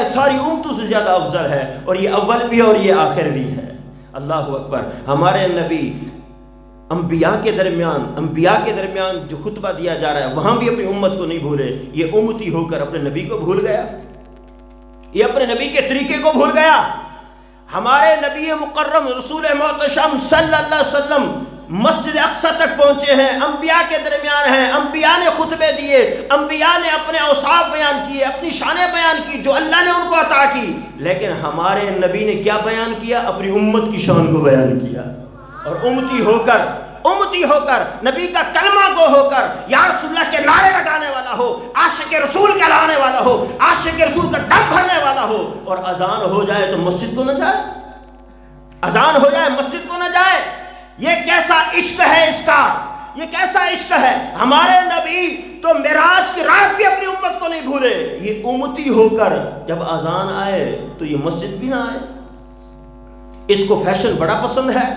ہے ساری امتوں سے زیادہ افضل ہے، اور یہ اول بھی ہے اور یہ آخر بھی ہے۔ اللہ اکبر۔ ہمارے نبی انبیاء کے درمیان جو خطبہ دیا جا رہا ہے وہاں بھی اپنی امت کو نہیں بھولے۔ یہ امتی ہو کر اپنے نبی کو بھول گیا، یہ اپنے نبی کے طریقے کو بھول گیا۔ ہمارے نبی مکرم رسول محتشم صلی اللہ علیہ وسلم مسجد اقصی تک پہنچے ہیں، انبیاء کے درمیان ہیں، انبیاء نے خطبے دیے، انبیاء نے اپنے اوصاف بیان کیے، اپنی شانیں بیان کی جو اللہ نے ان کو عطا کی، لیکن ہمارے نبی نے کیا بیان کیا؟ اپنی امت کی شان کو بیان کیا۔ اور امتی ہو کر نبی کا کلمہ گو ہو کر یا رسول اللہ کے نعرے لگانے والا ہو، عاشق رسول کہلانے والا ہو، عاشق رسول کا دم بھرنے والا ہو، اور اذان ہو جائے تو مسجد کو نہ جائے، اذان ہو جائے مسجد کو نہ جائے۔ یہ کیسا عشق ہے اس کا، یہ کیسا عشق ہے۔ ہمارے نبی تو معراج کی رات بھی اپنی امت کو نہیں بھولے۔ یہ امتی ہو کر جب اذان آئے تو یہ مسجد بھی نہ آئے۔ اس کو فیشن بڑا پسند ہے،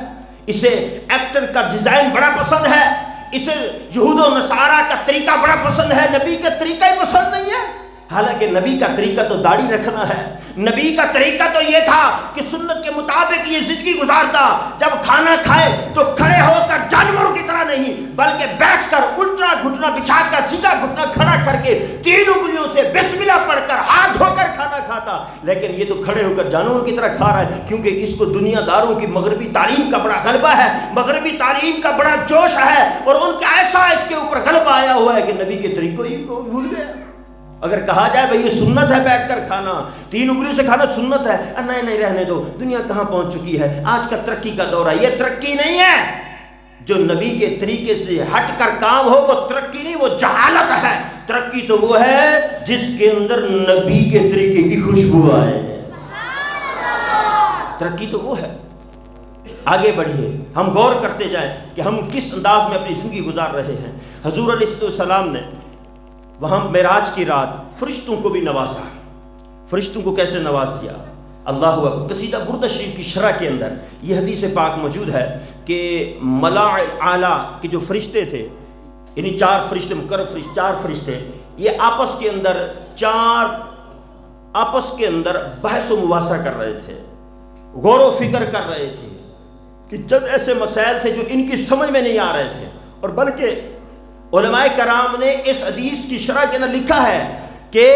اسے ایکٹر کا ڈیزائن بڑا پسند ہے، اسے یہود و نصارہ کا طریقہ بڑا پسند ہے، نبی کا طریقہ ہی پسند نہیں ہے۔ حالانکہ نبی کا طریقہ تو داڑھی رکھنا ہے، نبی کا طریقہ تو یہ تھا کہ سنت کے مطابق یہ زندگی گزارتا۔ جب کھانا کھائے تو کھڑے ہو کر جانوروں کی طرح نہیں بلکہ بیٹھ کر الٹا گھٹنا بچھا کر سیدھا گھٹنا کھڑا کر کے 3 انگلیوں سے بسم اللہ پڑھ کر ہاتھ دھو کر کھانا کھاتا، لیکن یہ تو کھڑے ہو کر جانوروں کی طرح کھا رہا ہے، کیونکہ اس کو دنیا داروں کی مغربی تعلیم کا بڑا غلبہ ہے، مغربی تعلیم کا بڑا جوش ہے، اور ان کا ایسا اس کے اوپر غلبہ آیا ہوا ہے کہ نبی کے طریقوں ہی کو بھول گیا۔ اگر کہا جائے بھئی یہ سنت ہے بیٹھ کر کھانا، 3 انگلیوں سے کھانا سنت ہے، نہیں رہنے دو، دنیا کہاں پہنچ چکی ہے، آج کا ترقی کا دور ہے۔ یہ ترقی نہیں ہے، جو نبی کے طریقے سے ہٹ کر کام ہو وہ ترقی نہیں، وہ جہالت ہے۔ ترقی تو وہ ہے جس کے اندر نبی کے طریقے کی خوشبو آئے، ترقی تو وہ ہے۔ آگے بڑھیے، ہم غور کرتے جائیں کہ ہم کس انداز میں اپنی زندگی گزار رہے ہیں۔ حضور علیہ السلام نے وہاں معراج کی رات فرشتوں کو بھی نوازا۔ فرشتوں کو کیسے نواز دیا؟ اللہ اکبر۔ قصیدہ بردہ شریف کی شرح کے اندر یہ حدیث پاک موجود ہے کہ ملاء اعلیٰ کے جو فرشتے تھے، یعنی 4 فرشتے، مقرب فرشتے، 4 فرشتے، یہ آپس کے اندر بحث و مباحثہ کر رہے تھے، غور و فکر کر رہے تھے کہ چند ایسے مسائل تھے جو ان کی سمجھ میں نہیں آ رہے تھے، اور بلکہ علماء کرام نے اس حدیث کی شرح کے اندر لکھا ہے کہ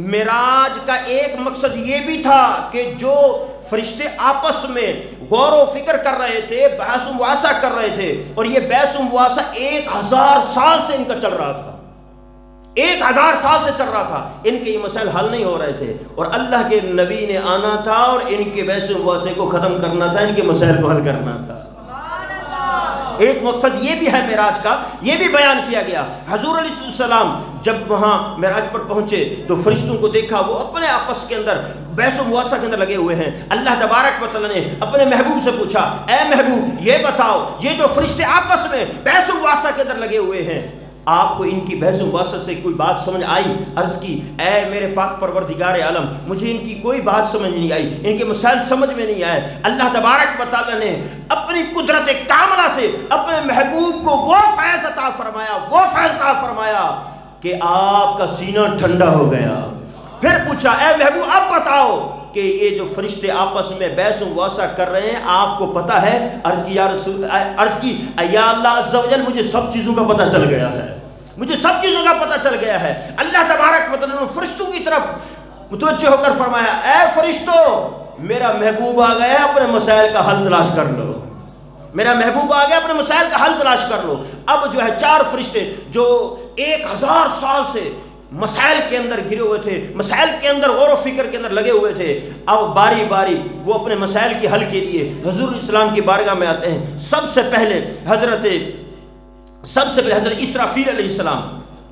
معراج کا ایک مقصد یہ بھی تھا کہ جو فرشتے آپس میں غور و فکر کر رہے تھے، بحث و مباحثہ کر رہے تھے، اور یہ بحث و مباحثہ 1000 سال سے ان کا چل رہا تھا، 1000 سال سے چل رہا تھا، ان کے یہ مسائل حل نہیں ہو رہے تھے، اور اللہ کے نبی نے آنا تھا اور ان کے بحث و مباحثے کو ختم کرنا تھا، ان کے مسائل کو حل کرنا تھا۔ ایک مقصد یہ بھی ہے معراج کا، یہ بھی بیان کیا گیا۔ حضور علیہ السلام جب وہاں معراج پر پہنچے تو فرشتوں کو دیکھا، وہ اپنے آپس کے اندر بحث و مباحثہ کے اندر لگے ہوئے ہیں۔ اللہ تبارک و تعالیٰ نے اپنے محبوب سے پوچھا، اے محبوب یہ بتاؤ، یہ جو فرشتے آپس میں بحث و مباحثہ کے اندر لگے ہوئے ہیں، آپ کو ان کی بحث و مباحثہ سے کوئی بات سمجھ آئی؟ عرض کی، اے میرے پاک پروردگار عالم، مجھے ان کی کوئی بات سمجھ نہیں آئی، ان کے مسائل سمجھ میں نہیں آئے۔ اللہ تبارک و تعالیٰ نے اپنی قدرت کاملہ سے اپنے محبوب کو وہ فیض عطا فرمایا کہ آپ کا سینہ ٹھنڈا ہو گیا۔ پھر پوچھا، اے محبوب اب بتاؤ کہ یہ جو فرشتے آپس میں بحث و مباحثہ کر رہے ہیں آپ کو پتہ ہے؟ عرض کی یا اللہ عز و جل، مجھے سب چیزوں کا پتہ چل گیا ہے، مجھے سب چیزوں کا پتہ چل گیا ہے۔ اللہ تبارک و تعالیٰ نے فرشتوں کی طرف متوجہ ہو کر فرمایا، اے فرشتوں، میرا محبوب آ گیا، اپنے مسائل کا حل تلاش کر لو، میرا محبوب آ گیا، اپنے مسائل کا حل تلاش کر لو۔ اب جو ہے 4 فرشتے جو 1000 سال سے مسائل کے اندر گرے ہوئے تھے، مسائل کے اندر غور و فکر کے اندر لگے ہوئے تھے، اب باری باری وہ اپنے مسائل کے حل کے لیے حضور اسلام کی بارگاہ میں آتے ہیں۔ سب سے پہلے حضرت اسرافیل علیہ السلام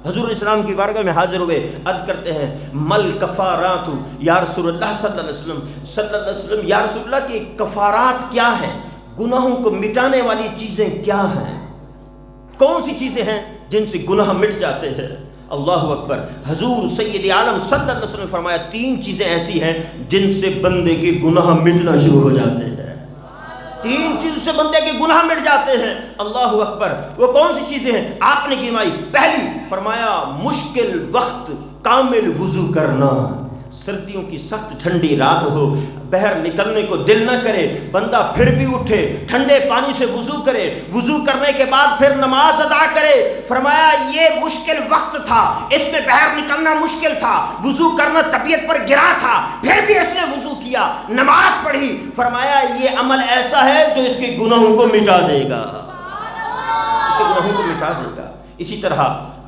حضور اسلام کی بارگاہ میں حاضر ہوئے، عرض کرتے ہیں، مل کفارات یا رسول اللہ صلی اللہ علیہ وسلم، یا رسول اللہ کی کفارات کیا ہیں، گناہوں کو مٹانے والی چیزیں کیا ہیں، کون سی چیزیں ہیں جن سے گناہ مٹ جاتے ہیں؟ اللہ اکبر۔ حضور سید عالم صلی اللہ علیہ وسلم نے فرمایا 3 چیزیں ایسی ہیں جن سے بندے کے گناہ مٹنا شروع ہو جاتے ہیں، 3 چیزوں سے بندے کے گناہ مٹ جاتے ہیں۔ اللہ اکبر۔ وہ کون سی چیزیں ہیں؟ آپ نے گنوائی۔ پہلی فرمایا مشکل وقت کامل وضو کرنا، سردیوں کی سخت ٹھنڈی رات ہو، باہر نکلنے کو دل نہ کرے، بندہ پھر بھی اٹھے، ٹھنڈے پانی سے وضو کرے، وضو کرنے کے بعد پھر نماز ادا کرے۔ فرمایا یہ مشکل وقت تھا، اس میں باہر نکلنا مشکل تھا، وضو کرنا طبیعت پر گرا تھا، پھر بھی اس نے وضو کیا، نماز پڑھی۔ فرمایا یہ عمل ایسا ہے جو اس کے گناہوں کو مٹا دے گا، اس کے گناہوں کو مٹا دے گا۔ اسی طرح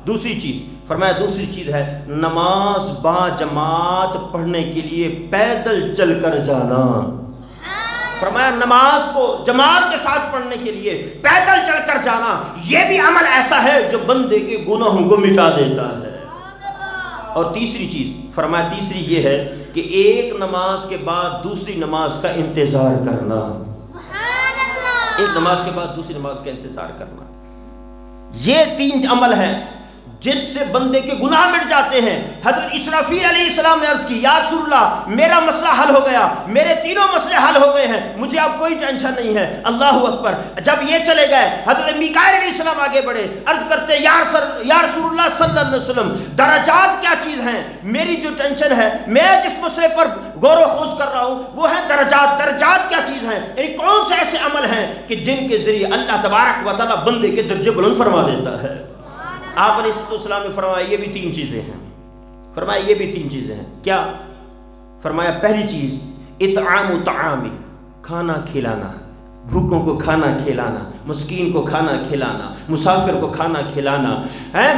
دوسری چیز فرمایا، دوسری چیز ہے نماز با جماعت پڑھنے کے لیے پیدل چل کر جانا۔ فرمایا نماز کو جماعت کے ساتھ پڑھنے کے لیے پیدل چل کر جانا، یہ بھی عمل ایسا ہے جو بندے کے گناہوں کو مٹا دیتا ہے۔ اور تیسری چیز فرمایا، تیسری یہ ہے کہ ایک نماز کے بعد دوسری نماز کا انتظار کرنا، ایک نماز کے بعد دوسری نماز کا انتظار کرنا۔ یہ 3 عمل ہیں جس سے بندے کے گناہ مٹ جاتے ہیں۔ حضرت اسرافیل علیہ السلام نے عرض کی، یا رسول اللہ میرا مسئلہ حل ہو گیا، میرے تینوں مسئلے حل ہو گئے ہیں، مجھے اب کوئی ٹینشن نہیں ہے۔ اللہ اکبر۔ جب یہ چلے گئے، حضرت میکائیل علیہ السلام آگے بڑھے، عرض کرتے یا رسول اللہ صلی اللہ علیہ وسلم درجات کیا چیز ہیں؟ میری جو ٹینشن ہے، میں جس مسئلے پر غور و خوض کر رہا ہوں وہ ہے درجات۔ درجات کیا چیز ہیں؟ یعنی کون سے ایسے عمل ہیں کہ جن کے ذریعے اللہ تبارک و تعالیٰ بندے کے درجے بلند فرما دیتا ہے؟ آپ علیہ السلام نے فرمایا یہ بھی 3 چیزیں ہیں۔ فرمایا یہ بھی 3 چیزیں ہیں۔ کیا؟ فرمایا پہلی چیز اطعام طعام، کھانا کھلانا، بھوکوں کو کھانا کھلانا، مسکین کو کھانا کھلانا، مسافر کو کھانا کھلانا،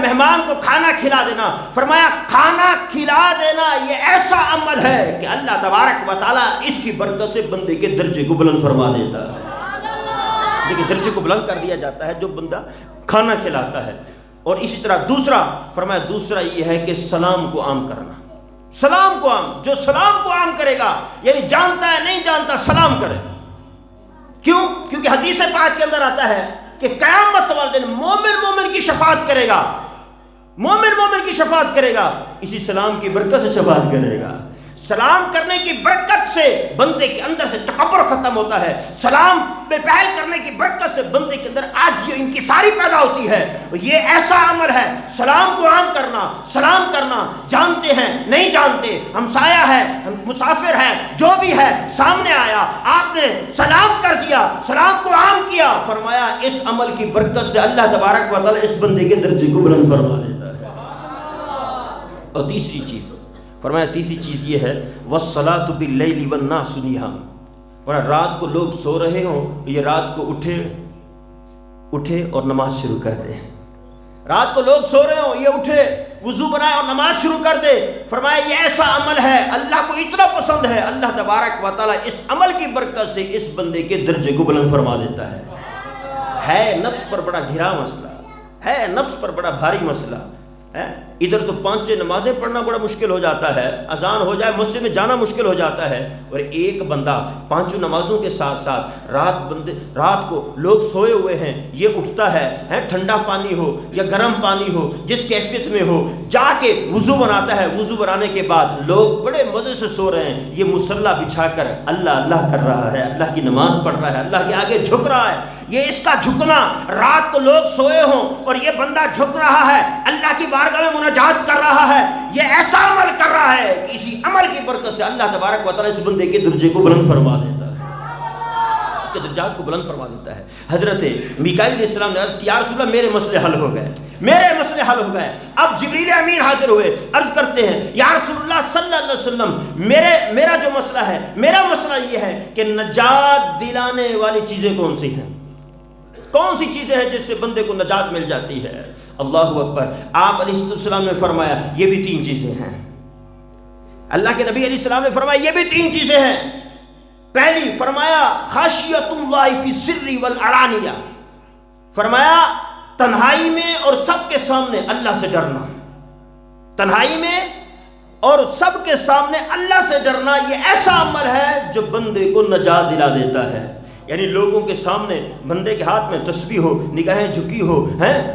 مہمان کو کھانا کھلا دینا۔ فرمایا کھانا کھلا دینا یہ ایسا عمل ہے کہ اللہ تبارک و تعالیٰ اس کی برکت سے بندے کے درجے کو بلند فرما دیتا ہے۔ لیکن درجے کو بلند کر دیا جاتا ہے جو بندہ کھانا کھلاتا ہے۔ اور اسی طرح دوسرا فرمایا، دوسرا یہ ہے کہ سلام کو عام کرنا۔ سلام کو عام، جو سلام کو عام کرے گا، یعنی جانتا ہے نہیں جانتا سلام کرے۔ کیوں؟ کیونکہ حدیث پاک کے اندر آتا ہے کہ قیامت والے دن مومن کی شفاعت کرے گا، مومن کی شفاعت کرے گا، اسی سلام کی برکت سے شفاعت کرے گا۔ سلام کرنے کی برکت سے بندے کے اندر سے تکبر ختم ہوتا ہے، سلام پہ پہل کرنے کی برکت سے بندے کے اندر عاجزی و انکساری پیدا ہوتی ہے۔ یہ ایسا عمل ہے، سلام کو عام کرنا، سلام کرنا، جانتے ہیں نہیں جانتے، ہمسایہ ہے، مسافر ہے، جو بھی ہے، سامنے آیا، آپ نے سلام کر دیا، سلام کو عام کیا۔ فرمایا اس عمل کی برکت سے اللہ تبارک و تعالیٰ اس بندے کے درجے کو بلند فرما دیتا ہے۔ اور تیسری چیز فرمایا، تیسری چیز یہ ہے وَالصَّلَاةُ بِاللَّيْلِ وَالنَّاسُ نِيَامٌ۔ فرمایا رات کو لوگ سو رہے ہوں، یہ رات کو اٹھے اور نماز شروع کر دے۔ رات کو لوگ سو رہے ہوں، یہ اٹھے، وضو بنائے اور نماز شروع کر دے۔ فرمایا یہ ایسا عمل ہے اللہ کو اتنا پسند ہے، اللہ تبارک و تعالیٰ اس عمل کی برکت سے اس بندے کے درجے کو بلند فرما دیتا ہے۔ نفس پر بڑا گھرا مسئلہ ہے، نفس پر بڑا بھاری مسئلہ ہے۔ ادھر تو 5 نمازیں پڑھنا بڑا مشکل ہو جاتا ہے، اذان ہو جائے مسجد میں جانا مشکل ہو جاتا ہے، اور ایک بندہ 5 نمازوں کے ساتھ ساتھ رات کو لوگ سوئے ہوئے ہیں، یہ اٹھتا ہے، ٹھنڈا پانی ہو یا گرم پانی ہو، جس کیفیت میں ہو، جا کے وضو بناتا ہے، وضو بنانے کے بعد لوگ بڑے مزے سے سو رہے ہیں، یہ مصلی بچھا کر اللہ کر رہا ہے، اللہ کی نماز پڑھ رہا ہے، اللہ کے آگے جھک رہا ہے۔ یہ اس کا جھکنا، رات کو لوگ سوئے ہوں اور یہ بندہ جھک رہا ہے، اللہ کی بارگاہ میں مناجات کر رہا ہے، یہ ایسا عمل کر رہا ہے کہ اسی عمل کی برکت سے اللہ تبارک و تعالیٰ اس بندے کے درجے کو بلند فرما دیتا ہے، اس کے درجات کو بلند فرما دیتا ہے۔ حضرت میکائیل علیہ السلام نے عرض کی، یا رسول اللہ میرے مسئلے حل ہو گئے، میرے مسئلے حل ہو گئے۔ اب جبریل امین حاضر ہوئے، عرض کرتے ہیں یا رسول اللہ صلی اللہ علیہ وسلم میرا جو مسئلہ ہے، میرا مسئلہ یہ ہے کہ نجات دلانے والی چیزیں کون سی ہیں، کون سی چیزیں ہیں جس سے بندے کو نجات مل جاتی ہے؟ اللہ اکبر۔ آپ علیہ السلام نے فرمایا یہ بھی 3 چیزیں ہیں۔ اللہ کے نبی علیہ السلام نے فرمایا یہ بھی 3 چیزیں ہیں۔ پہلی فرمایا خشیت اللہ فی السر والعلانیہ، فرمایا تنہائی میں اور سب کے سامنے اللہ سے ڈرنا، تنہائی میں اور سب کے سامنے اللہ سے ڈرنا، یہ ایسا عمل ہے جو بندے کو نجات دلا دیتا ہے۔ یعنی لوگوں کے سامنے بندے کے ہاتھ میں تسبیح ہو، نگاہیں جھکی ہو،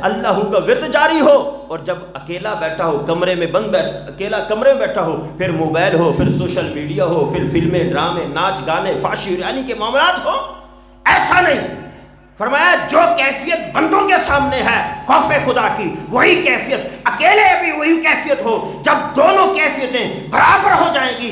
اللہ کا ورد جاری ہو، اور جب اکیلا بیٹھا ہو، کمرے میں اکیلا کمرے میں بیٹھا ہو، پھر موبائل ہو، پھر سوشل میڈیا ہو، پھر فلمیں، ڈرامے، ناچ گانے، فحش یعنی کے معاملات ہو، ایسا نہیں۔ فرمایا جو کیفیت بندوں کے سامنے ہے خوف خدا کی، وہی کیفیت اکیلے بھی وہی کیفیت ہو۔ جب دونوں کیفیتیں برابر ہو جائیں گی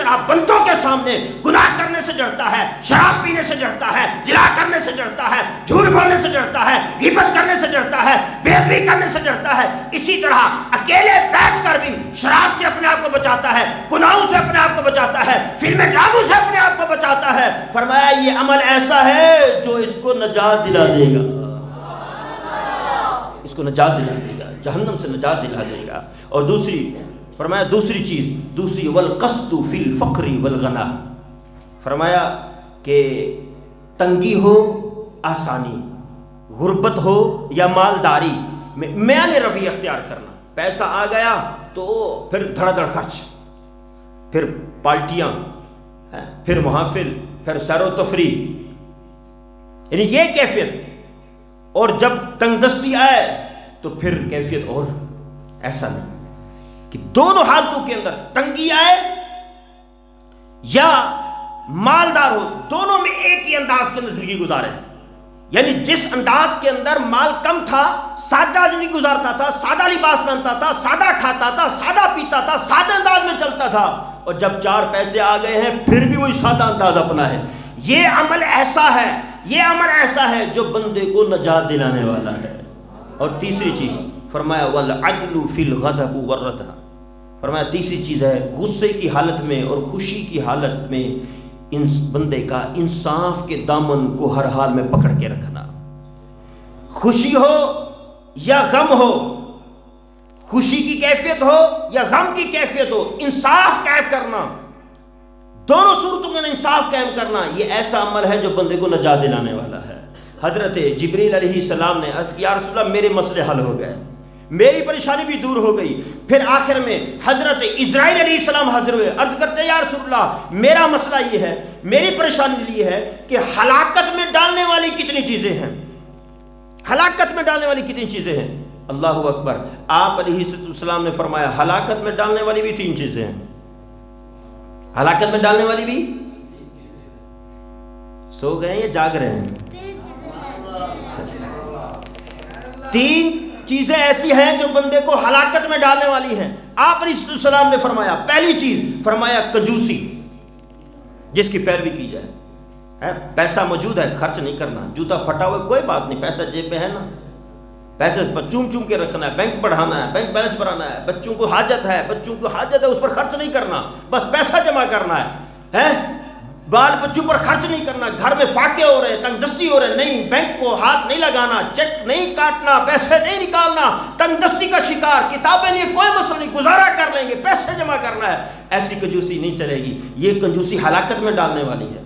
طرح بندوں کے سامنے گناہ کرنے سے ڈرتا ہے، شراب پینے سے ڈرتا ہے، زنا کرنے سے ڈرتا ہے، جھوٹ بولنے سے ڈرتا ہے، غیبت کرنے سے ڈرتا ہے، بے ادبی کرنے سے ڈرتا ہے، اسی طرح اکیلے بیٹھ کر بھی شراب سے اپنے آپ کو بچاتا ہے، گناہوں سے اپنے آپ کو بچاتا ہے، فلم ڈراموں سے اپنے آپ کو بچاتا ہے۔ فرمایا یہ عمل ایسا ہے جو اس کو نجات دلا دے گا، اس کو نجات دلا دے گا، جہنم سے نجات دلا دے گا۔ اور دوسری فرمایا دوسری والقصد فی الفقر والغنا، فرمایا کہ تنگی ہو، آسانی، غربت ہو یا مالداری میں نے رویہ اختیار کرنا۔ پیسہ آ گیا تو پھر دھڑا دھڑ خرچ، پھر پارٹیاں، پھر محافل، پھر سیر و تفریح، یعنی یہ کیفیت۔ اور جب تنگ دستی آئے تو پھر کیفیت اور ایسا نہیں کہ دونوں حالتوں کے اندر تنگی آئے یا مالدار ہو، دونوں میں ایک ہی انداز کے اندر زندگی گزارے ہیں۔ یعنی جس انداز کے اندر مال کم تھا، سادہ زندگی گزارتا تھا، سادہ لباس پہنتا تھا، سادہ کھاتا تھا، سادہ پیتا تھا، سادہ انداز میں چلتا تھا، اور جب 4 پیسے آ گئے ہیں پھر بھی وہی سادہ انداز اپنا ہے۔ یہ عمل ایسا ہے جو بندے کو نجات دلانے والا ہے۔ اور تیسری چیز فرمایا والعدل فی الغضب والرضا، فرمایا تیسری چیز ہے غصے کی حالت میں اور خوشی کی حالت میں بندے کا انصاف کے دامن کو ہر حال میں پکڑ کے رکھنا۔ خوشی ہو یا غم ہو، خوشی کی کیفیت ہو یا غم کی کیفیت ہو، انصاف قائم کرنا، دونوں صورتوں میں انصاف قائم کرنا، یہ ایسا عمل ہے جو بندے کو نجات دلانے والا ہے۔ حضرت جبریل علیہ السلام نے عرض کیا یا رسول اللہ میرے مسئلے حل ہو گئے، میری پریشانی بھی دور ہو گئی۔ پھر آخر میں حضرت اسرائیل علیہ السلام حاضر ہوئے، عرض کرتے یا رسول اللہ میرا مسئلہ یہ ہے، میری پریشانی یہ ہے کہ ہلاکت میں ڈالنے والی کتنی چیزیں ہیں، ہلاکت میں ڈالنے والی کتنی چیزیں ہیں۔ اللہ اکبر، آپ علیہ السلام نے فرمایا ہلاکت میں ڈالنے والی بھی 3 چیزیں ہیں، ہلاکت میں ڈالنے والی بھی، سو گئے یا جاگ رہے ہیں؟ 3 چیزیں ایسی ہیں جو بندے کو ہلاکت میں ڈالنے والی ہیں۔ آپ علیہ السلام نے فرمایا پہلی چیز فرمایا کنجوسی، جس کی پیروی کی جائے۔ پیسہ موجود ہے خرچ نہیں کرنا، جوتا پھٹا ہوا کوئی بات نہیں، پیسہ جیب میں ہے نا، پیسے چوم چوم کے رکھنا ہے، بینک بڑھانا ہے، بینک بیلنس بڑھانا ہے، بچوں کو حاجت ہے اس پر خرچ نہیں کرنا، بس پیسہ جمع کرنا ہے، بال بچوں پر خرچ نہیں کرنا، گھر میں فاقے ہو رہے، تنگ دستی ہو رہے، نہیں بینک کو ہاتھ نہیں لگانا، چیک نہیں کاٹنا، پیسے نہیں نکالنا، تنگ دستی کا شکار، کتابیں نہیں، کوئی مسئلہ نہیں، گزارا کر لیں گے، پیسے جمع کرنا ہے، ایسی کنجوسی نہیں چلے گی، یہ کنجوسی ہلاکت میں ڈالنے والی ہے،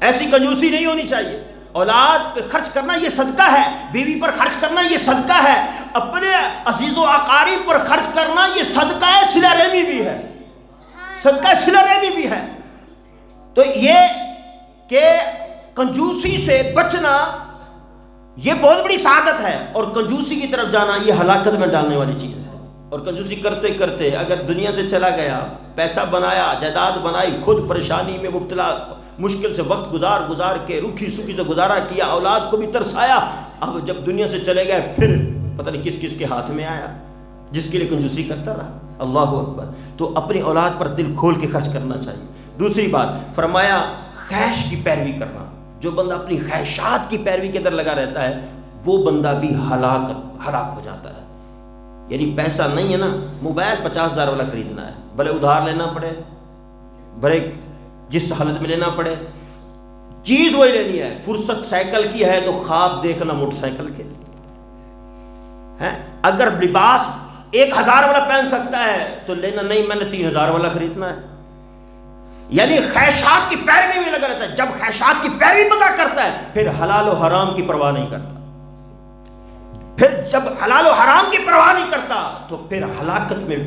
ایسی کنجوسی نہیں ہونی چاہیے۔ اولاد پہ خرچ کرنا یہ صدقہ ہے، بیوی پر خرچ کرنا یہ صدقہ ہے، اپنے عزیز و اقارب پر خرچ کرنا یہ صدقہ ہے، صلہ رحمی بھی ہے، صدقہ صلہ رحمی بھی ہے۔ تو یہ کہ کنجوسی سے بچنا یہ بہت بڑی سعادت ہے، اور کنجوسی کی طرف جانا یہ ہلاکت میں ڈالنے والی چیز ہے۔ اور کنجوسی کرتے کرتے اگر دنیا سے چلا گیا، پیسہ بنایا، جائیداد بنائی، خود پریشانی میں مبتلا، مشکل سے وقت گزار کے روکھی سوکھی سے گزارا کیا، اولاد کو بھی ترسایا، اب جب دنیا سے چلے گئے پھر پتہ نہیں کس کس کے ہاتھ میں آیا، جس کے لیے کنجوسی کرتا رہا۔ اللہ اکبر، تو اپنی اولاد پر دل کھول کے خرچ کرنا چاہیے۔ دوسری بات فرمایا خواہش کی پیروی کرنا، جو بندہ اپنی خواہشات کی پیروی کے اندر لگا رہتا ہے وہ بندہ بھی ہلاک ہو جاتا ہے۔ یعنی پیسہ نہیں ہے نا، موبائل 50,000 والا خریدنا ہے، بھلے ادھار لینا پڑے، بھلے جس حالت میں لینا پڑے، چیز وہی لینی ہے۔ فرصت سائیکل کی ہے تو خواب دیکھنا موٹر سائیکل کے ہے۔ اگر لباس 1,000 والا پہن سکتا ہے تو لینا نہیں، میں نے 3,000 والا خریدنا ہے۔ یعنی خواہشات کی پیروی میں لگا رہتا ہے۔ جب خواہشات کی پیروی بندہ کرتا ہے پھر حلال و حرام کی پرواہ نہیں کرتا، پھر جب حلال و حرام کی پرواہ نہیں کرتا تو پھر ہلاکت میں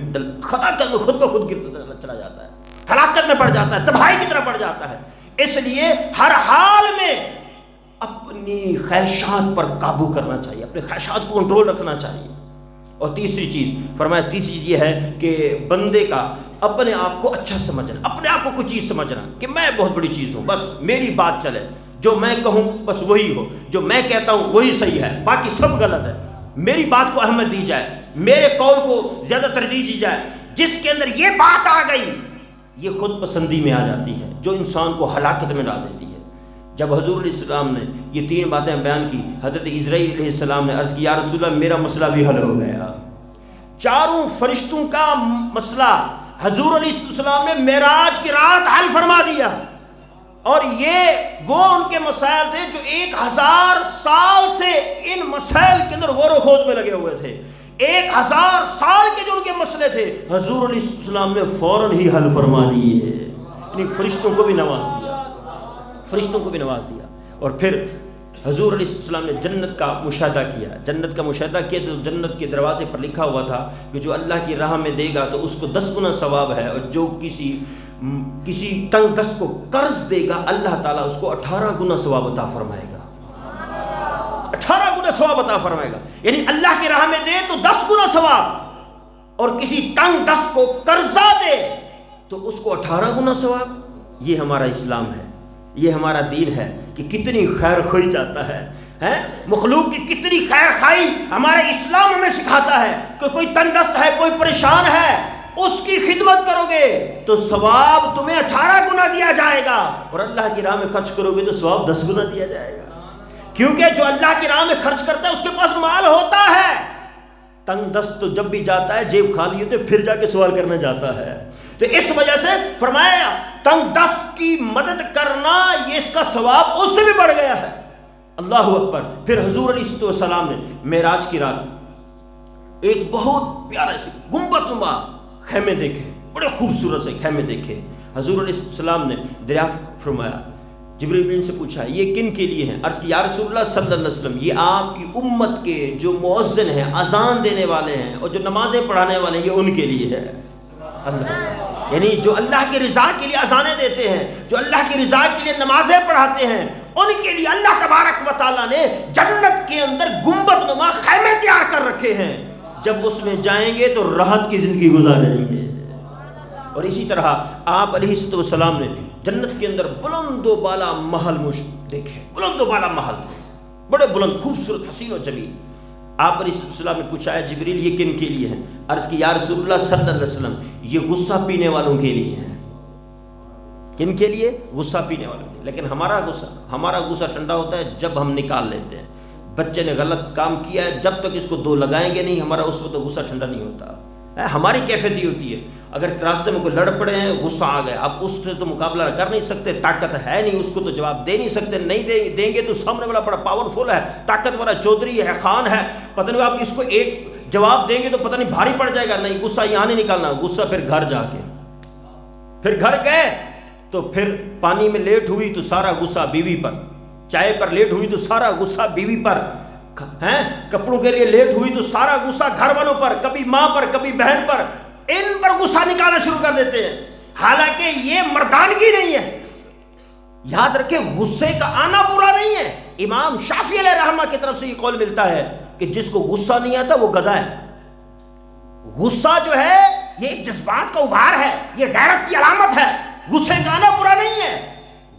خود کو خود گرتا چلا جاتا ہے، ہلاکت میں پڑ جاتا ہے، تباہی کی طرف پڑ جاتا ہے۔ اس لیے ہر حال میں اپنی خواہشات پر قابو کرنا چاہیے، اپنے خواہشات کو کنٹرول رکھنا چاہیے۔ اور تیسری چیز فرمایا، تیسری چیز یہ ہے کہ بندے کا اپنے آپ کو اچھا سمجھنا، اپنے آپ کو کوئی چیز سمجھنا کہ میں بہت بڑی چیز ہوں، بس میری بات چلے، جو میں کہوں بس وہی ہو، جو میں کہتا ہوں وہی صحیح ہے، باقی سب غلط ہے، میری بات کو اہمیت دی جائے، میرے قول کو زیادہ ترجیح دی جائے۔ جس کے اندر یہ بات آ گئی یہ خود پسندی میں آ جاتی ہے جو انسان کو ہلاکت میں ڈال دیتی ہے۔ جب حضور علیہ السلام نے یہ 3 باتیں بیان کی، حضرت عزرائیل علیہ السلام نے عرض کی یا رسول اللہ میرا مسئلہ بھی حل ہو گیا۔ 4 فرشتوں کا مسئلہ حضور علیہ السلام نے معراج کی رات حل فرما دیا، اور یہ وہ ان کے مسائل تھے جو 1000 سال سے ان مسائل کے اندر غور و خوض میں لگے ہوئے تھے۔ 1000 سال کے جو ان کے مسئلے تھے حضور علیہ السلام نے فوراً ہی حل فرما دیے، یعنی فرشتوں کو بھی نواز دیا، فرشتوں کو بھی نواز دیا۔ اور پھر حضور علیہ السلام نے جنت کا مشاہدہ کیا، جنت کا مشاہدہ کیا تو جنت کے دروازے پر لکھا ہوا تھا کہ جو اللہ کی راہ میں دے گا تو اس کو 10 گنا ثواب ہے، اور جو کسی تنگ دست کو قرض دے گا اللہ تعالیٰ اس کو 18 گنا ثواب عطا فرمائے گا، 18 گنا ثواب عطا فرمائے گا، یعنی اللہ کی راہ میں دے تو 10 گنا ثواب، اور کسی تنگ دست کو قرضہ دے تو اس کو 18 گنا ثواب۔ یہ ہمارا اسلام ہے، یہ ہمارا دین ہے کہ کتنی خیر خواہی چاہتا ہے، مخلوق کی کتنی خیر خواہی ہمارا اسلام ہمیں سکھاتا ہے کہ کوئی تنگ دست ہے، کوئی پریشان ہے، اس کی خدمت کرو گے تو ثواب تمہیں 18 گنا دیا جائے گا، اور اللہ کی راہ میں خرچ کرو گے تو ثواب 10 گنا دیا جائے گا، کیونکہ جو اللہ کی راہ میں خرچ کرتا ہے اس کے پاس مال ہوتا ہے۔ تنگ دست تو جب بھی جاتا ہے جیب خالی ہوتی ہے، پھر جا کے سوال کرنے جاتا ہے، تو اس وجہ سے فرمایا تنگ دست کی مدد کرنا یہ اس کا ثواب اس سے بھی بڑھ گیا ہے۔ اللہ اکبر۔ پھر حضور علیہ السلام نے معراج کی رات ایک بہت پیارے سے گنبد نما خیمے دیکھے، بڑے خوبصورت سے خیمے دیکھے۔ حضور علیہ السلام نے دریافت فرمایا، جبریل سے پوچھا یہ کن کے لیے ہیں؟ عرض کی یا رسول اللہ صلی اللہ علیہ وسلم یہ آپ کی امت کے جو مؤذن ہیں، اذان دینے والے ہیں اور جو نمازیں پڑھانے والے ہیں، یہ ان کے لیے ہے۔ اللہ، یعنی جو اللہ کی رضا کے لیے اذانیں دیتے ہیں، جو اللہ کی رضا کے لیے نمازیں پڑھاتے ہیں، ان کے لیے اللہ تبارک و تعالیٰ نے جنت کے اندر گنبد نما خیمے تیار کر رکھے ہیں، جب اس میں جائیں گے تو راحت کی زندگی گزاریں گے۔ اور اسی طرح آپ علیہ السلام نے جنت کے اندر بلند و بالا محل دیکھے، بلند و بالا محل تھے، بڑے بلند، خوبصورت، حسین و جمیل۔ آپ علیہ السلام نے پوچھا ہے جبریل یہ کن کے لیے ہیں؟ عرض کی یا رسول اللہ صلی اللہ علیہ وسلم یہ غصہ پینے والوں کے لیے ہیں۔ کن کے لیے؟ غصہ پینے والوں کے لیے۔ لیکن ہمارا غصہ ٹھنڈا ہوتا ہے جب ہم نکال لیتے ہیں۔ بچے نے غلط کام کیا ہے، جب تک اس کو 2 لگائیں گے نہیں ہمارا اس وقت غصہ ٹھنڈا نہیں ہوتا۔ ہماری کیفیت یہ ہوتی ہے، اگر راستے میں کوئی لڑ پڑے ہیں، غصہ آ گیا، اب اس سے تو مقابلہ کر نہیں سکتے، طاقت ہے نہیں، اس کو تو جواب دے نہیں سکتے، نہیں دیں گے تو سامنے والا بڑا پاورفل ہے، طاقت والا چودھری ہے، خان ہے، پتہ نہیں آپ اس کو ایک جواب دیں گے تو پتہ نہیں بھاری پڑ جائے گا، نہیں غصہ یہاں نہیں نکالنا، غصہ پھر گھر جا کے، پھر گھر گئے تو پھر پانی میں لیٹ ہوئی تو سارا غصہ بیوی پر، چائے پر لیٹ ہوئی تو سارا غصہ بیوی پر، کپڑوں کے لیے لیٹ ہوئی تو سارا غصہ گھر والوں پر، کبھی ماں پر، کبھی بہن پر، ان پر غصہ نکالنا شروع کر دیتے ہیں، حالانکہ یہ مردانگی نہیں ہے۔ یاد رکھیں غصے کا آنا برا نہیں ہے۔ امام شافعی علیہ رحمہ کی طرف سے یہ قول ملتا ہے کہ جس کو غصہ نہیں آتا وہ گدھا ہے۔ غصہ جو ہے یہ ایک جذبات کا ابھار ہے، یہ غیرت کی علامت ہے، غصے کا آنا برا نہیں ہے۔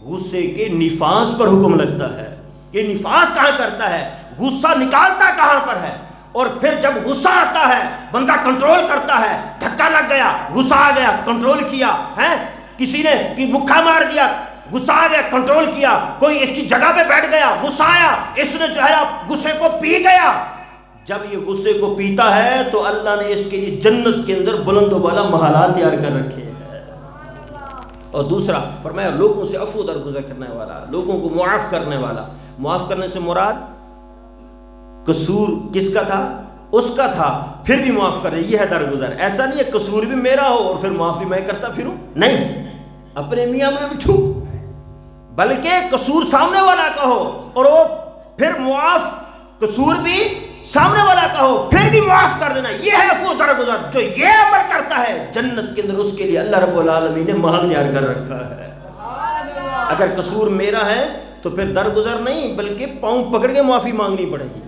غصے کے نفاذ پر حکم لگتا ہے، یہ نفاذ کہاں کرتا ہے، غصہ نکالتا کہاں پر ہے، اور پھر جب غصہ آتا ہے بندہ کنٹرول کرتا ہے، دھکا لگ گیا، غصہ آ گیا، کنٹرول کیا، کسی نے مکھا مار دیا، غصہ آ گیا، کنٹرول کیا، کوئی اس کی جگہ پہ بیٹھ گیا، غصہ آیا، اس نے جو ہے غصے کو پی گیا۔ جب یہ غصے کو پیتا ہے تو اللہ نے اس کے لیے جنت کے اندر بلند و بالا محلات تیار کر رکھے ہیں۔ اور دوسرا فرمایا لوگوں سے عفو درگزر کرنے والا، لوگوں کو معاف کرنے والا۔ معاف کرنے سے مراد قصور کس کا تھا؟ اس کا تھا، پھر بھی معاف کر دے، یہ ہے درگزر۔ ایسا نہیں ہے قصور بھی میرا ہو اور پھر معافی میں کرتا پھروں، نہیں، اپنے میاں میں بٹھو، بلکہ قصور سامنے والا کا ہو اور وہ پھر معاف، قصور بھی سامنے والا کا ہو پھر بھی معاف کر دینا، یہ ہے عفو درگزر۔ جو یہ عمل کرتا ہے جنت کے اندر اس کے لیے اللہ رب العالمین نے محل تیار کر رکھا ہے۔ اگر قصور میرا ہے تو پھر درگزر نہیں بلکہ پاؤں پکڑ کے معافی مانگنی پڑے گی۔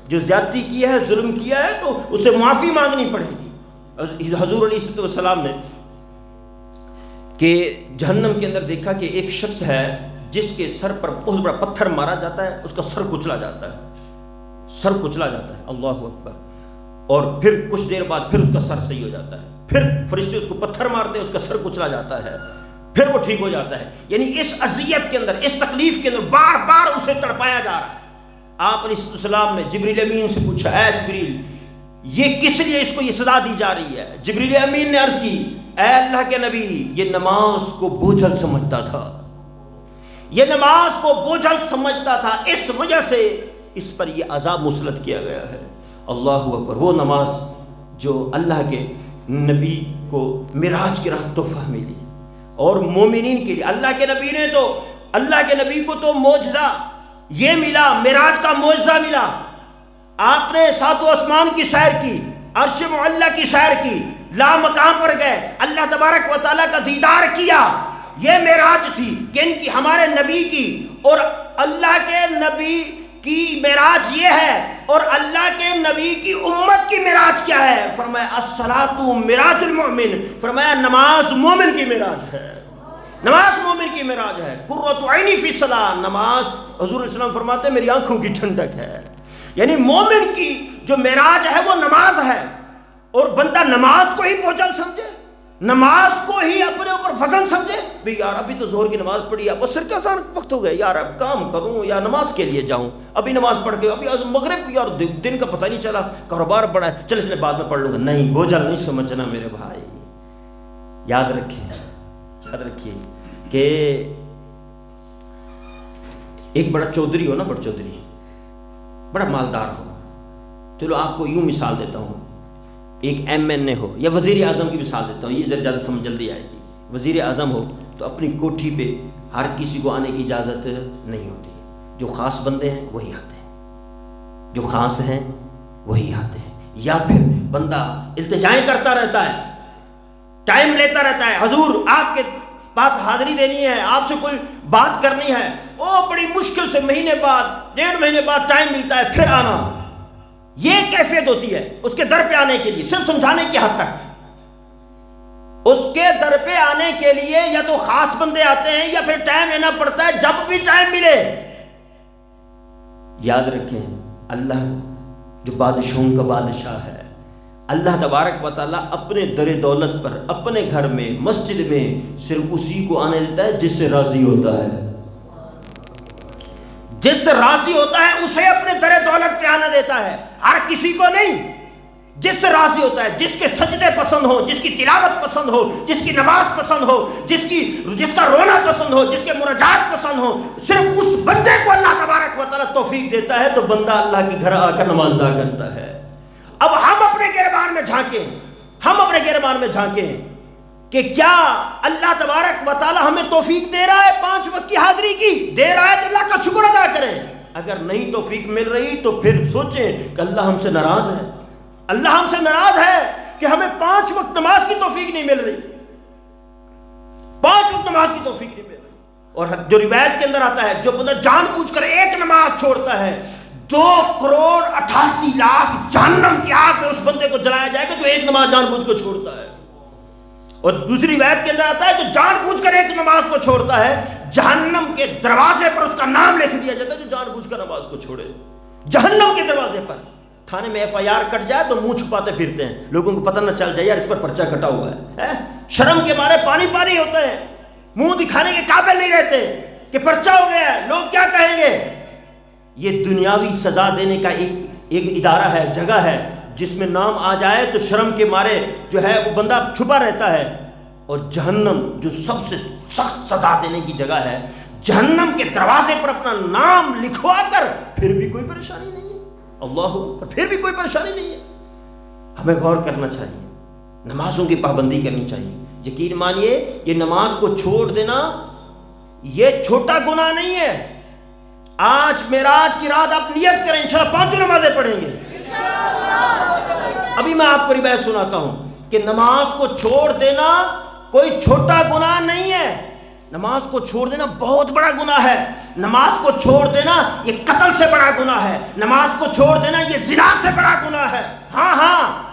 جو زیادتی کیا ہے، ظلم کیا ہے تو اسے معافی مانگنی پڑے گی۔ حضور علیہ السلام نے کہ جہنم کے اندر دیکھا کہ ایک شخص ہے جس کے سر پر بہت بڑا پتھر مارا جاتا ہے، اس کا سر کچلا جاتا ہے، سر کچلا جاتا ہے، اللہ اکبر۔ اور پھر کچھ دیر بعد پھر اس کا سر صحیح ہو جاتا ہے، پھر فرشتے اس کو پتھر مارتے ہیں، اس کا سر کچلا جاتا ہے، پھر وہ ٹھیک ہو جاتا ہے. یعنی اس اذیت کے اندر، اس تکلیف کے اندر بار بار اسے تڑپایا جا رہا ہے. آپ علیہ السلام نے جبریل امین سے پوچھا، اے جبریل یہ کس لیے اس کو یہ سزا دی جا رہی ہے؟ جبریل امین نے عرض کی، اے اللہ کے نبی یہ نماز کو بوجھل سمجھتا تھا، یہ نماز کو بوجھل سمجھتا تھا، اس وجہ سے اس پر یہ عذاب مسلط کیا گیا ہے. اللہ اکبر. وہ نماز جو اللہ کے نبی کو معراج کی رات تحفہ ملی اور مومنین کے لیے. اللہ کے نبی نے تو، اللہ کے نبی کو تو معجزہ یہ ملا، معراج کا معجزہ ملا. آپ نے سات و آسمان کی سیر کی، عرش معلی کی سیر کی، لا مقام پر گئے، اللہ تبارک و تعالیٰ کا دیدار کیا. یہ معراج تھی کہ ان کی، ہمارے نبی کی اور اللہ کے نبی کی معراج یہ ہے، اور اللہ کے نبی کی امت کی معراج کیا ہے؟ فرمایا الصلاۃ معراج المؤمن، فرمایا نماز مومن کی معراج ہے، نماز مومن کی معراج ہے. قرۃ عینی فی الصلاۃ، نماز حضور اسلام فرماتے ہیں میری آنکھوں کی ٹھنڈک ہے. یعنی مومن کی جو معراج ہے وہ نماز ہے. اور بندہ نماز کو ہی بوجھل سمجھے، نماز کو ہی اپنے اوپر فضل سمجھے. بھئی یار ابھی تو ظہر کی نماز پڑھی، اب عصر کا آسان وقت ہو گیا، یار اب کام کروں یا نماز کے لیے جاؤں، ابھی نماز پڑھ کے ابھی مغرب، یار دن کا پتہ نہیں چلا، کاروبار بڑا ہے، چلے بعد میں پڑھ لوں گا. نہیں، بوجھل نہیں سمجھنا میرے بھائی. یاد رکھیے کہ ایک بڑا چودھری ہو نا، بڑا چودھری، بڑا مالدار ہو، چلو آپ کو یوں مثال دیتا ہوں، ایک ایم این اے ہو یا وزیر اعظم کی مثال دیتا ہوں، یہ زیادہ سمجھ جلدی آئے گی. وزیر اعظم ہو تو اپنی کوٹھی پہ ہر کسی کو آنے کی اجازت نہیں ہوتی. جو خاص بندے ہیں وہی آتے ہیں، جو خاص ہیں وہی آتے ہیں. یا پھر بندہ التجائیں کرتا رہتا ہے، ٹائم لیتا رہتا ہے، حضور آپ کے پاس حاضری دینی ہے، آپ سے کوئی بات کرنی ہے، او بڑی مشکل سے مہینے بعد، 1.5 مہینے بعد ٹائم ملتا ہے، پھر آنا. یہ کیفیت ہوتی ہے اس کے در پہ آنے کے لیے، صرف سمجھانے کی حد تک. اس کے در پہ آنے کے لیے یا تو خاص بندے آتے ہیں یا پھر ٹائم لینا پڑتا ہے، جب بھی ٹائم ملے. یاد رکھیں اللہ جو بادشاہوں کا بادشاہ ہے، اللہ تبارک و تعالیٰ اپنے در دولت پر، اپنے گھر میں، مسجد میں صرف اسی کو آنے دیتا ہے جس سے راضی ہوتا ہے. جس سے راضی ہوتا ہے اسے اپنے در دولت پہ آنا دیتا ہے، ہر کسی کو نہیں. جس سے راضی ہوتا ہے، جس کے سجدے پسند ہو، جس کی تلاوت پسند ہو، جس کی نماز پسند ہو، جس کا رونا پسند ہو، جس کے مناجات پسند ہو، صرف اس بندے کو اللہ تبارک و تعالیٰ توفیق دیتا ہے تو بندہ اللہ کے گھر آ کر نماز ادا کرتا ہے. اب ہم اپنے گریبان میں جھانکیں کہ کیا اللہ تبارک و تعالیٰ ہمیں توفیق دے رہا ہے 5 وقت کی حاضری کی؟ دے رہا ہے تو اللہ کا شکر ادا کریں. اگر نہیں توفیق مل رہی تو پھر سوچیں کہ اللہ ہم سے ناراض ہے. اللہ ہم سے ناراض ہے کہ ہمیں 5 وقت نماز کی توفیق نہیں مل رہی، 5 وقت نماز کی توفیق نہیں مل رہی. اور جو روایت کے اندر آتا ہے، جو بندہ جان بوجھ کر ایک نماز چھوڑتا ہے، 2,88,00,000 جہنم کی آگ میں اس بندے کو جلایا جائے گا جو ایک نماز جان بوجھ کو چھوڑتا ہے. اور دوسری روایت کے اندر آتا ہے جو جان بوجھ کر ایک نماز کو چھوڑتا ہے، جہنم کے دروازے پر اس کا نام لکھ دیا جاتا ہے جو جان بوجھ کر نماز کو چھوڑے. جہنم کے دروازے پر. تھانے میں FIR کٹ جائے تو منہ چھپاتے پھرتے ہیں، لوگوں کو پتہ نہ چل جائے یار اس پر پرچہ کٹا ہوا ہے. شرم کے مارے پانی ہوتے ہیں، منہ دکھانے کے قابل نہیں رہتے کہ پرچہ ہو گیا ہے، لوگ کیا کہیں گے. یہ دنیاوی سزا دینے کا ایک ادارہ ہے، جگہ ہے جس میں نام آ جائے تو شرم کے مارے جو ہے وہ بندہ چھپا رہتا ہے. اور جہنم جو سب سے سخت سزا دینے کی جگہ ہے، جہنم کے دروازے پر اپنا نام لکھوا کر پھر بھی کوئی پریشانی نہیں ہے. اللہ اکبر، پھر بھی کوئی پریشانی نہیں ہے. ہمیں غور کرنا چاہیے، نمازوں کی پابندی کرنی چاہیے. یقین مانیے یہ نماز کو چھوڑ دینا یہ چھوٹا گناہ نہیں ہے. آج معراج کی رات آپ نیت کریں انشاءاللہ 5 نمازیں پڑھیں گے. ابھی میں آپ کو روایت سناتا ہوں کہ نماز کو چھوڑ دینا کوئی چھوٹا گناہ نہیں ہے. نماز کو چھوڑ دینا بہت بڑا گناہ ہے. نماز کو چھوڑ دینا یہ قتل سے بڑا گناہ ہے. نماز کو چھوڑ دینا یہ زنا سے بڑا گناہ ہے. ہاں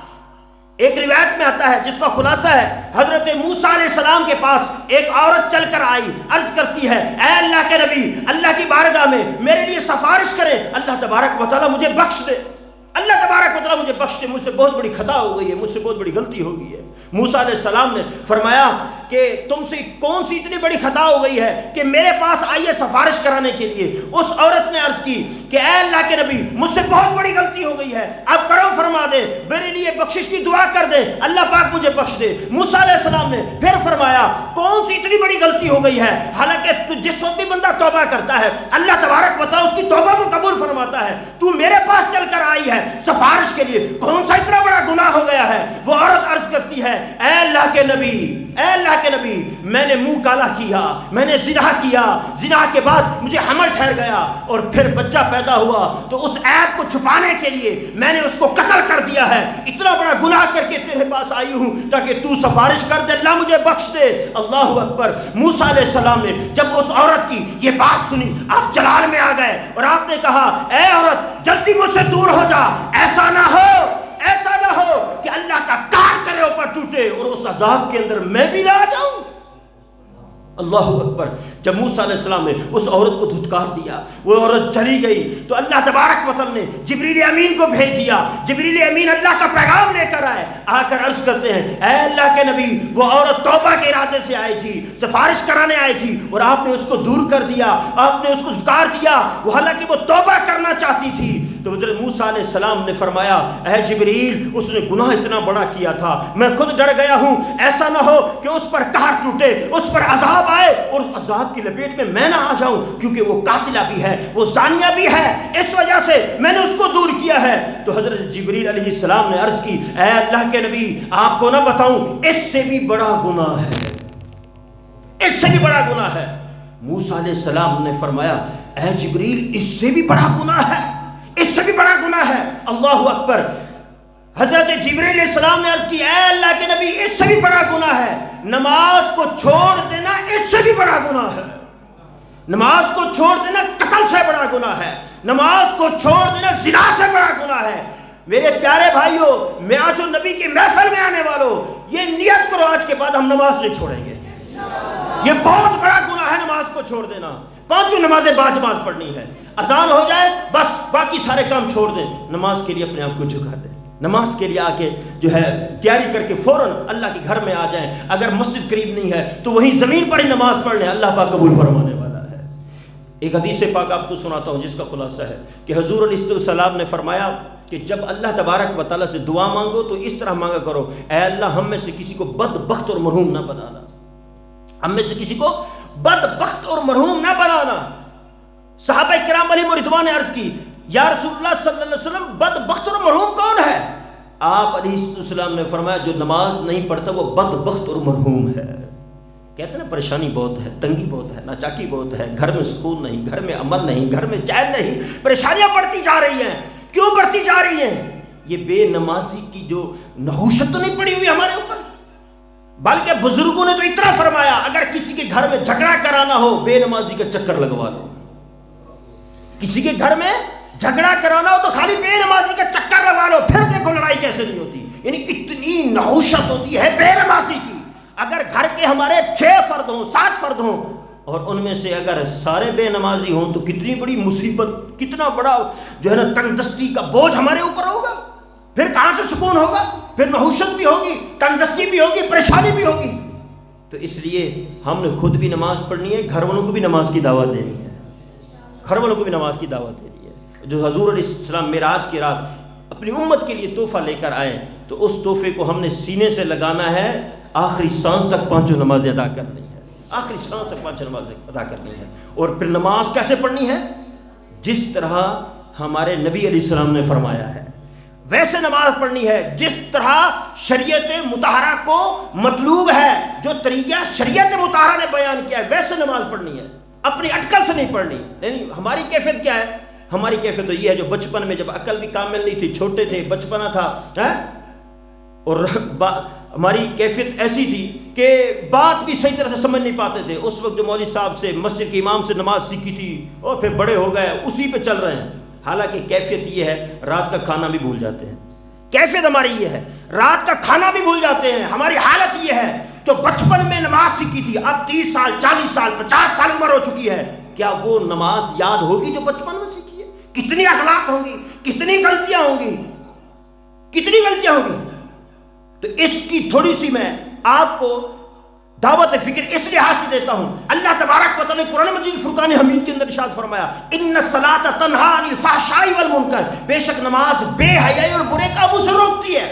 ایک روایت میں آتا ہے جس کا خلاصہ ہے، حضرت موسیٰ علیہ السلام کے پاس ایک عورت چل کر آئی، عرض کرتی ہے اے اللہ کے نبی، اللہ کی بارگاہ میں میرے لیے سفارش کریں، اللہ تبارک و تعالیٰ مجھے بخش دے. اللہ تبارک و تعالیٰ مجھے بخش دے، مجھ سے بہت بڑی خطا ہو گئی ہے، مجھ سے بہت بڑی غلطی ہو گئی ہے۔ موسیٰ علیہ السلام نے فرمایا کہ تم سے کون سی اتنی بڑی خطا ہو گئی ہے کہ میرے پاس آئیے سفارش کرانے کے لیے۔ اس عورت نے عرض کی کہ اے اللہ کے نبی، مجھ سے بہت بڑی غلطی ہو گئی ہے، اب کرم فرما دے، میرے لیے بخشش کی دعا کر دے، اللہ پاک مجھے بخش دے۔ موسیٰ علیہ السلام نے پھر فرمایا کون سی اتنی بڑی غلطی ہو گئی ہے؟ حالانکہ جس وقت بھی بندہ توبہ کرتا ہے اللہ تبارک و تعالیٰ اس کی توبہ کو قبول فرماتا ہے، تو میرے پاس چل کر آئی ہے سفارش کے لیے، کون سا اتنا بڑا گناہ ہو گیا ہے؟ وہ عورت عرض کرتی ہے اے اللہ کے نبی، اے اللہ کے نبی، میں نے منہ کالا کیا، میں نے زنا کیا، زنا کے بعد مجھے حمل ٹھہر گیا اور پھر بچہ پیدا ہوا تو اس عیب کو چھپانے کے لیے میں نے اس کو قتل کر دیا ہے، اتنا بڑا گناہ کر کے تیرے پاس آئی ہوں تاکہ تو سفارش کر دے، اللہ مجھے بخش دے۔ اللہ اکبر۔ موسیٰ علیہ السلام نے جب اس عورت کی یہ بات سنی آپ جلال میں آ گئے اور آپ نے کہا اے عورت جلدی مجھ سے دور ہو جا، ایسا نہ ہو کہ اللہ کا کار تیرے اوپر ٹوٹے اور اس عذاب کے اندر میں بھی نہ آ جاؤں۔ اللہ اکبر۔ جب موسیٰ علیہ السلام نے اس عورت کو دھتکار دیا، وہ عورت چلی گئی تو اللہ تبارک و تعالیٰ نے جبریل امین کو بھیج دیا۔ جبریل امین اللہ کا پیغام لے کر آئے، آ کر عرض کرتے ہیں اے اللہ کے نبی، وہ عورت توبہ کے ارادے سے آئی تھی، سفارش کرانے آئی تھی اور آپ نے اس کو دور کر دیا، آپ نے اس کو دھتکار دیا، وہ حالانکہ وہ توبہ کرنا چاہتی تھی۔ تو حضرت موسیٰ علیہ السلام نے فرمایا اے جبریل، اس نے گناہ اتنا بڑا کیا تھا، میں خود ڈر گیا ہوں، ایسا نہ ہو کہ اس پر قہر ٹوٹے، اس پر عذاب آئے اور اس عذاب کی لپیٹ میں نہ آ جاؤں، کیونکہ وہ قاتلہ بھی ہے، وہ زانیہ بھی ہے، اس وجہ سے میں نے اس کو دور کیا ہے۔ تو حضرت جبریل علیہ السلام نے عرض کی اے اللہ کے نبی، آپ کو نہ بتاؤں اس سے بھی بڑا گناہ ہے، اس سے بھی بڑا گناہ ہے۔ موسیٰ علیہ السلام نے فرمایا اے جبریل، اس سے بھی بڑا گناہ ہے، اس سے بھی بڑا گناہ ہے۔ اللہ اکبر۔ حضرت جبریل علیہ السلام نے عرض کی اے اللہ کے نبی، اس سے بھی بڑا گناہ ہے، نماز کو چھوڑ دینا اس سے بھی بڑا گناہ ہے، نماز کو چھوڑ دینا قتل سے بڑا گناہ ہے، نماز کو چھوڑ دینا زنا سے بڑا گناہ ہے۔ میرے پیارے بھائیوں، معراج النبی کی محفل میں آنے والوں، یہ نیت کرو آج کے بعد ہم نماز نہیں چھوڑیں گے۔ یہ بہت بڑا گناہ ہے نماز کو چھوڑ دینا۔ پانچوں نمازیں باجماعت پڑھنی ہے، اذان ہو جائے بس باقی سارے کام چھوڑ دیں، نماز کے لیے اپنے آپ کو جھکا دیں، نماز کے لیے آ کے جو ہے تیاری کر کے فوراً اللہ کے گھر میں آ جائیں۔ اگر مسجد قریب نہیں ہے تو وہیں زمین پر ہی نماز پڑھ لیں، اللہ پاک قبول فرمانے والا ہے۔ ایک حدیث پاک آپ کو سناتا ہوں جس کا خلاصہ ہے کہ حضور علیہ السلام نے فرمایا کہ جب اللہ تبارک و تعالیٰ سے دعا مانگو تو اس طرح مانگا کرو اے اللہ ہم میں سے کسی کو بدبخت اور مرحوم نہ بنانا، ہم میں سے کسی کو بدبخت اور مرحوم نہ بنانا۔ صحابہ کرام علیہم رضوان نے عرض کی یا رسول اللہ صلی اللہ علیہ وسلم بدبخت اور مرحوم کون ہے؟ آپ علیہ السلام نے فرمایا جو نماز نہیں پڑھتا وہ بدبخت اور مرحوم ہے۔ کہتے ہیں نا پریشانی بہت ہے، تنگی بہت ہے، ناچاکی بہت ہے، گھر میں سکون نہیں، گھر میں امن نہیں، گھر میں چین نہیں، پریشانیاں بڑھتی جا رہی ہیں۔ کیوں بڑھتی جا رہی ہیں؟ یہ بے نمازی کی جو نحوست تو نہیں پڑی ہوئی ہمارے اوپر، بلکہ بزرگوں نے تو اتنا فرمایا اگر کسی کے گھر میں جھگڑا کرانا ہو بے نمازی کا چکر لگوا لو، کسی کے گھر میں جھگڑا کرانا ہو تو خالی بے نمازی کا چکر لگا لو، پھر دیکھو لڑائی کیسے نہیں ہوتی۔ یعنی اتنی نحوست ہوتی ہے بے نمازی کی۔ اگر گھر کے ہمارے 6 فرد ہوں 7 فرد ہوں اور ان میں سے اگر سارے بے نمازی ہوں تو کتنی بڑی مصیبت، کتنا بڑا جو ہے نا تنگ دستی کا بوجھ ہمارے اوپر ہوگا، پھر کہاں سے سکون ہوگا؟ پھر نحوست بھی ہوگی، تنگ دستی بھی ہوگی، پریشانی بھی ہوگی۔ تو اس لیے ہم نے خود بھی نماز پڑھنی ہے، گھر والوں کو بھی نماز کی دعوت دینی ہے، گھر والوں کو بھی نماز کی دعوت دینی ہے۔ جو حضور علیہ السلام معراج کی رات اپنی امت کے لیے تحفہ لے کر آئے تو اس تحفے کو ہم نے سینے سے لگانا ہے، آخری سانس تک 5 نمازیں ادا کرنی ہے، آخری سانس تک 5 نمازیں ادا کرنی ہے۔ اور پھر نماز کیسے پڑھنی ہے؟ جس طرح ہمارے نبی علیہ السلام نے فرمایا ہے ویسے نماز پڑھنی ہے، جس طرح شریعت مطہرہ کو مطلوب ہے، جو طریقہ شریعت مطہرہ نے بیان کیا ہے ویسے نماز پڑھنی ہے، اپنی اٹکل سے نہیں پڑھنی۔ یعنی ہماری کیفیت کیا ہے؟ ہماری کیفیت تو یہ ہے جو بچپن میں جب عقل بھی کامل نہیں تھی، چھوٹے تھے، بچپنا تھا اور ہماری کیفیت ایسی تھی کہ بات بھی صحیح طرح سے سمجھ نہیں پاتے تھے۔ اس وقت جو مولوی صاحب سے مسجد کے امام سے نماز سیکھی تھی اور پھر بڑے ہو گئے اسی پہ چل رہے ہیں۔ حالانکہ کیفیت یہ ہے رات کا کھانا بھی بھول جاتے ہیں، کیفیت ہماری یہ ہے رات کا کھانا بھی بھول جاتے ہیں۔ ہماری حالت یہ ہے جو بچپن میں نماز سیکھی تھی اب 30 سال 40 سال 50 سال عمر ہو چکی ہے، کیا وہ نماز یاد ہوگی جو بچپن میں سیکھی ہے؟ کتنی اخلاق ہوں گی، کتنی غلطیاں ہوں گی، کتنی غلطیاں ہوں گی. تو اس کی تھوڑی سی میں آپ کو دعوت فکر اس لحاظ سے دیتا ہوں. اللہ تبارک و تعالیٰ نے قرآن مجید فرقان حمید کے اندر ارشاد فرمایا ان الصلاۃ تنہی عن الفحشاء والمنکر، بے شک نماز بے حیائی اور برے کاموں سے روکتی ہے.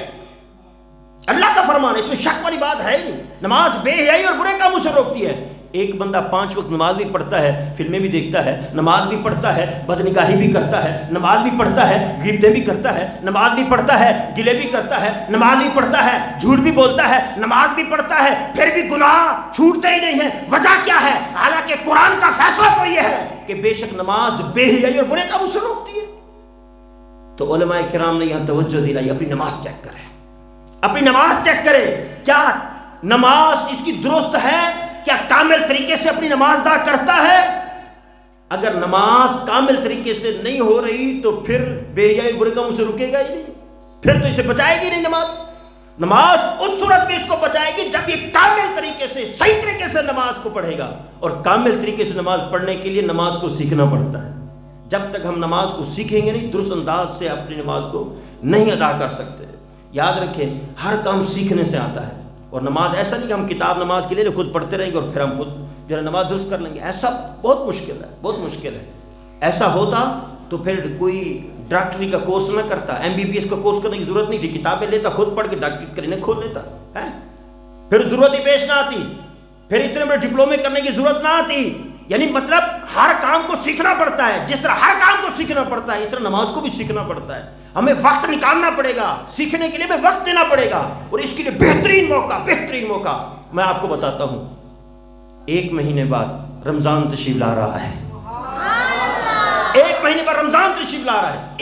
اللہ کا فرمان ہے، اس میں شک والی بات ہے ہی نہیں. نماز بے حیائی اور برے کاموں سے روکتی ہے. ایک بندہ 5 وقت نماز بھی پڑھتا ہے، فلمیں بھی دیکھتا ہے، نماز بھی پڑھتا ہے، بدنگاہی بھی کرتا ہے، نماز بھی پڑھتا ہے، غیبتیں بھی کرتا ہے، نماز بھی پڑھتا ہے، گلے بھی کرتا ہے، نماز بھی پڑھتا ہے، جھوٹ بھی بولتا ہے، نماز بھی پڑھتا ہے، پھر بھی گناہ چھوٹتے ہی نہیں ہیں. وجہ کیا ہے؟ حالانکہ قرآن کا فیصلہ تو یہ ہے کہ بے شک نماز بے حیائی اور برے کاموں سے روکتی ہے. تو علماء کرام نے یہاں توجہ دلائی، اپنی نماز چیک کریں، اپنی نماز چیک کرے. کیا نماز اس کی درست ہے؟ کیا کامل طریقے سے اپنی نماز ادا کرتا ہے؟ اگر نماز کامل طریقے سے نہیں ہو رہی تو پھر بے حیائی برے کاموں سے رکے گا ہی نہیں، پھر تو اسے بچائے گی نہیں نماز. نماز اس صورت میں اس کو بچائے گی جب یہ کامل طریقے سے صحیح طریقے سے نماز کو پڑھے گا. اور کامل طریقے سے نماز پڑھنے کے لیے نماز کو سیکھنا پڑتا ہے. جب تک ہم نماز کو سیکھیں گے نہیں، درست انداز سے اپنی نماز کو نہیں ادا کر سکتے. یاد رکھیں، ہر کام سیکھنے سے آتا ہے. اور نماز ایسا نہیں کہ ہم کتاب نماز کے لیے خود پڑھتے رہیں گے اور پھر ہم خود جو ہے نماز درست کر لیں گے. ایسا بہت مشکل ہے، بہت مشکل ہے. ایسا ہوتا تو پھر کوئی ڈاکٹری کا کورس نہ کرتا، MBBS کا کورس کرنے کی ضرورت نہیں تھی. کتابیں لیتا، خود پڑھ کے ڈاکٹری کلینک کھول لیتا ہے. پھر ضرورت ہی پیش نہ آتی، پھر اتنے بڑے ڈپلومے کرنے کی ضرورت نہ آتی. یعنی مطلب ہر کام کو سیکھنا پڑتا ہے. جس طرح ہر کام کو سیکھنا پڑتا ہے، اس طرح نماز کو بھی سیکھنا پڑتا ہے. ہمیں وقت نکالنا پڑے گا، سیکھنے کے لیے ہمیں وقت دینا پڑے گا. اور اس کے لیے بہترین موقع میں آپ کو بتاتا ہوں. 1 مہینے بعد رمضان تشریف لا رہا ہے. 1 مہینے بعد رمضان تشریف لا رہا ہے.